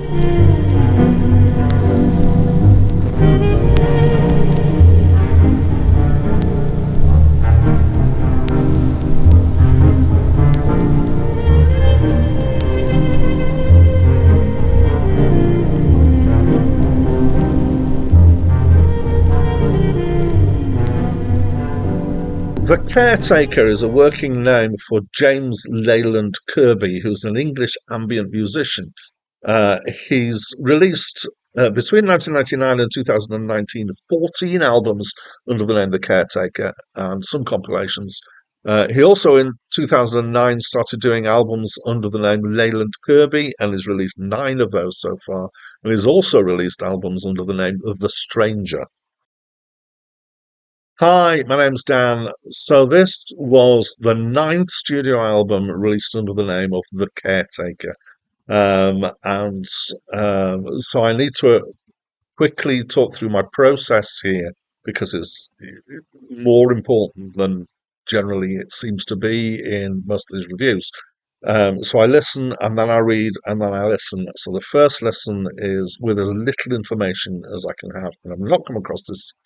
The Caretaker is a working name for James Leyland Kirby, who's an English ambient musician. He's released between 1999 and 2019 14 albums under the name The Caretaker and some compilations. He also in 2009 started doing albums under the name Leyland Kirby and has released 9 of those so far. And he's also released albums under the name of The Stranger. Hi, my name's Dan. So this was the 9th studio album released under the name of The Caretaker. And so I need to quickly talk through my process here because it's more important than generally it seems to be in most of these reviews. So I listen and then I read and then I listen. So the first listen is with as little information as I can have. And I've not come across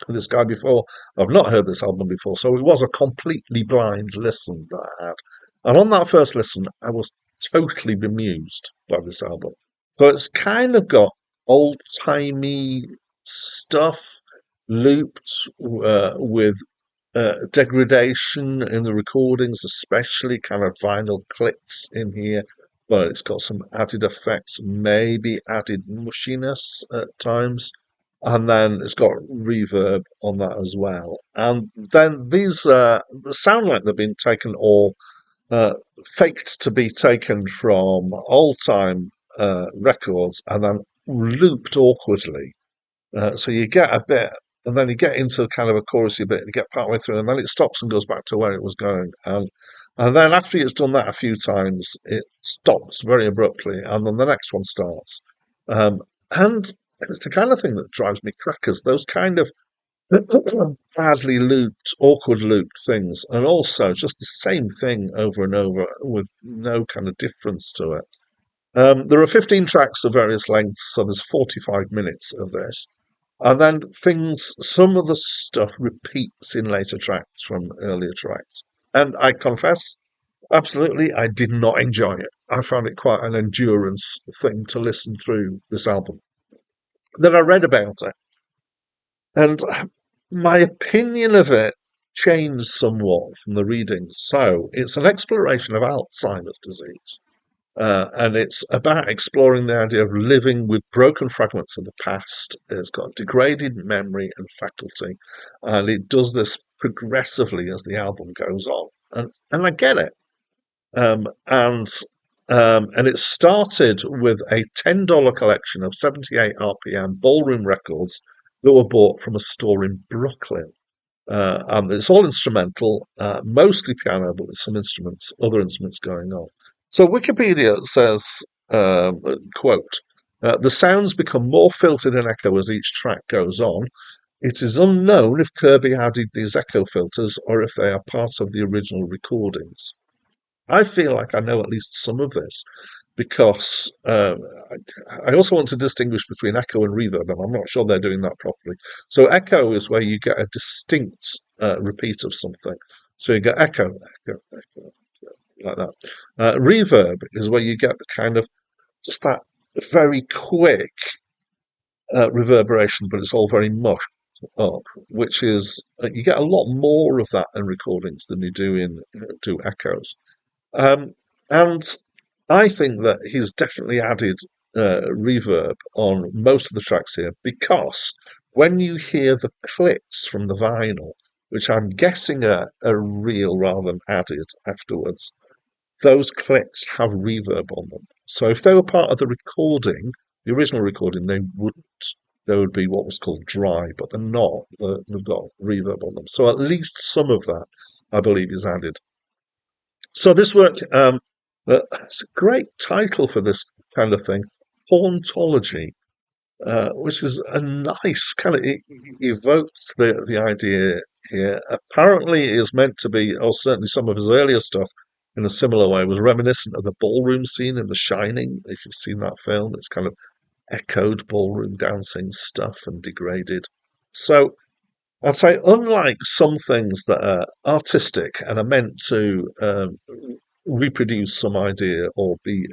this guy before. I've not heard this album before. So it was a completely blind listen that I had. And on that first listen, I was totally bemused by this album. So it's kind of got old-timey stuff looped with degradation in the recordings, especially kind of vinyl clicks in here, but it's got some added effects, maybe added mushiness at times, and then it's got reverb on that as well. And then these sound like they've been taken or faked to be taken from old time records and then looped awkwardly. So you get a bit, and then you get into kind of a chorusy bit, and you get partway through, and then it stops and goes back to where it was going. And then after it's done that a few times, it stops very abruptly, and then the next one starts. And it's the kind of thing that drives me crackers, those kind of badly looped, awkward looped things, and also just the same thing over and over with no kind of difference to it. There are 15 tracks of various lengths, so there's 45 minutes of this. And then some of the stuff repeats in later tracks from earlier tracks. And I confess, absolutely, I did not enjoy it. I found it quite an endurance thing to listen through this album. Then I read about it. And my opinion of it changed somewhat from the reading. So it's an exploration of Alzheimer's disease. And it's about exploring the idea of living with broken fragments of the past. It's got degraded memory and faculty, and it does this progressively as the album goes on. And I get it. And it started with a $10 collection of 78 RPM ballroom records that were bought from a store in Brooklyn. And it's all instrumental, mostly piano, but with some other instruments going on. So Wikipedia says, quote, the sounds become more filtered in echo as each track goes on. It is unknown if Kirby added these echo filters or if they are part of the original recordings. I feel like I know at least some of this because I also want to distinguish between echo and reverb, and I'm not sure they're doing that properly. So echo is where you get a distinct repeat of something. So you get echo, echo, echo, like that. Reverb is where you get the kind of just that very quick reverberation, but it's all very mushed up, which is you get a lot more of that in recordings than you do in echoes. And I think that he's definitely added reverb on most of the tracks here because when you hear the clicks from the vinyl, which I'm guessing are real rather than added afterwards, those clicks have reverb on them. So if they were part of the recording, the original recording, they wouldn't. They would be what was called dry, but they're not. They've got reverb on them. So at least some of that, I believe, is added. So this work, it's a great title for this kind of thing, hauntology, which is a nice kind of, it evokes the idea here. Apparently it is meant to be, or certainly some of his earlier stuff, in a similar way, was reminiscent of the ballroom scene in The Shining. If you've seen that film, it's kind of echoed ballroom dancing stuff and degraded. So I'd say, unlike some things that are artistic and are meant to reproduce some idea or be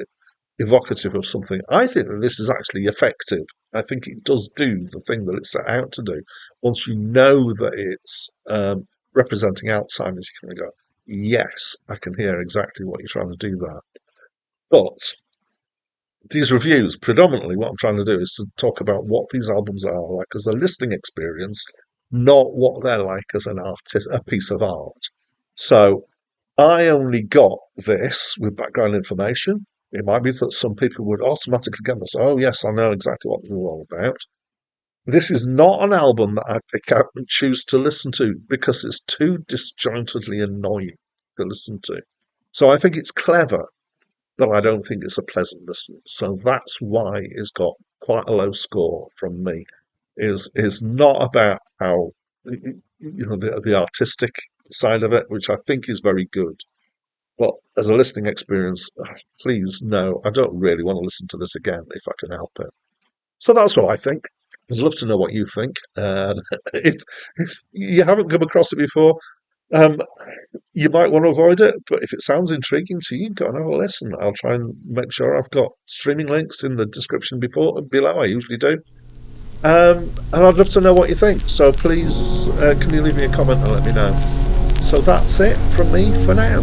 evocative of something, I think that this is actually effective. I think it does do the thing that it's set out to do. Once you know that it's representing Alzheimer's, you kind of go, yes, I can hear exactly what you're trying to do there. But these reviews, predominantly what I'm trying to do is to talk about what these albums are like as a listening experience, not what they're like as an artist, a piece of art. So I only got this with background information. It might be that some people would automatically get this. Oh, yes, I know exactly what this is all about. This is not an album that I pick out and choose to listen to because it's too disjointedly annoying to listen to. So I think it's clever, but I don't think it's a pleasant listen. So that's why it's got quite a low score from me. Is not about how the artistic side of it, which I think is very good. But as a listening experience, please no, I don't really want to listen to this again if I can help it. So that's what I think. I'd love to know what you think. If you haven't come across it before, um, you might want to avoid it. But if it sounds intriguing to you, go and have a listen. I'll try and make sure I've got streaming links in the description below. I usually do. And I'd love to know what you think. So please, can you leave me a comment and let me know? So that's it from me for now.